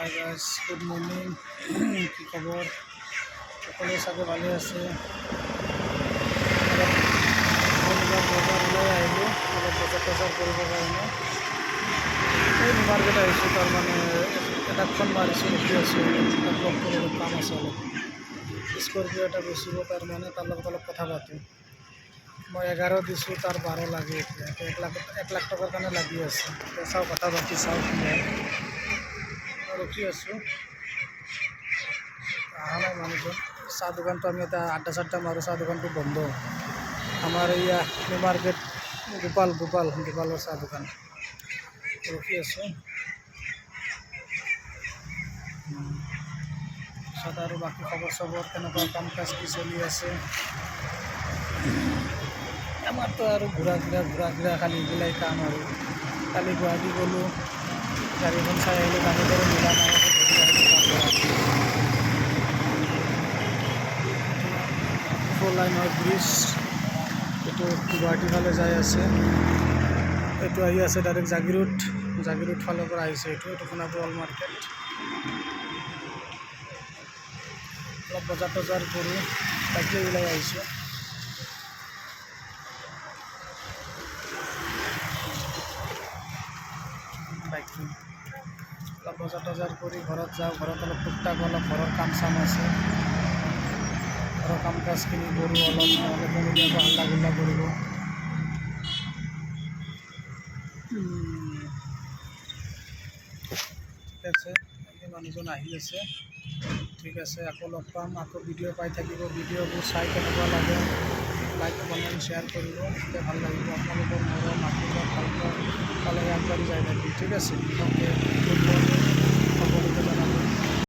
Hi guys, good morning. কি খবৰ? সকলোৱে চাগে ভালে আছে। অলপ বজাৰ ওলাই আহিলোঁ, অলপ বজাৰ টজাৰ কৰিবৰ কাৰণে। এই মাৰ্কেট আহিছোঁ, তাৰমানে এটা ফোন মাৰিছোঁ, ৰখি আছোঁ। তাক লগ কৰি অলপ কাম আছে, অলপ স্কৰ্পিঅ' এটা বেচিব, তাৰমানে তাৰ লগত অলপ কথা পাতোঁ। মই 11 দিছোঁ, তাৰ 12 লাগে এতিয়া। 1 লাখ টকাৰ কাৰণে লাগি আছে। চাওঁ, কথা পাতি চাওঁ কি হয়। ৰখি আছোঁ, অহা নাই মানুহজন। চাহ দোকানটো আমি এটা আড্ডা মাৰোঁ, চাহ দোকানটো বন্ধ। আমাৰ এয়া নিউ মাৰ্কেট গোপালৰ চাহ দোকান। ৰখি আছোঁ। তাৰপিছত আৰু বাকী খবৰ চবৰ কেনেকুৱা, কাম কাজ কি চলি আছে? আমাৰতো আৰু ঘূৰা ঘূৰা খালি এইগিলাই কাম আৰু। কালি গুৱাহাটী গ'লোঁ, গাড়ীখন চাই আহিলোঁ, গাড়ী দৰে মিলা নাই, ফ'ৰ লাইনৰ ব্ৰিজ, এইটো গুৱাহাটীৰ ফালে যাই আছে। এইটো আহি আছে ডাইৰেক্ট জাগিৰোড ফালৰ পৰা আহিছে। এইটো সোণাপুৰ মাৰ্কেট। অলপ বজাৰ টজাৰ কৰি তাকে ওলাই আহিছোঁ। বাইকটো অলপ বজাৰ টজাৰ কৰি ঘৰত যাওঁ। ঘৰত অলপ টুকটাক অলপ ঘৰৰ কাম চাম আছে। ঘৰৰ কাম কাজখিনি কৰোঁ অলপ, নহ'লে কোনোবাই হাল্লা গোল্লা কৰিব। ঠিক আছে, এই মানুহজন আহি আছে। ঠিক আছে, আকৌ লগ পাম, আকৌ ভিডিঅ' পাই থাকিব। ভিডিঅ'বোৰ চাই কেনেকুৱা লাগে, লাইক কমেণ্ট শ্বেয়াৰ কৰিব, তেতিয়া ভাল লাগিব। আপোনালোকৰ মৰম আশীৰ্বাদ ভাল পালেহে আগবাঢ়ি যাই থাকিম। ঠিক আছে, অ'কে, গুড মৰ্ণিং।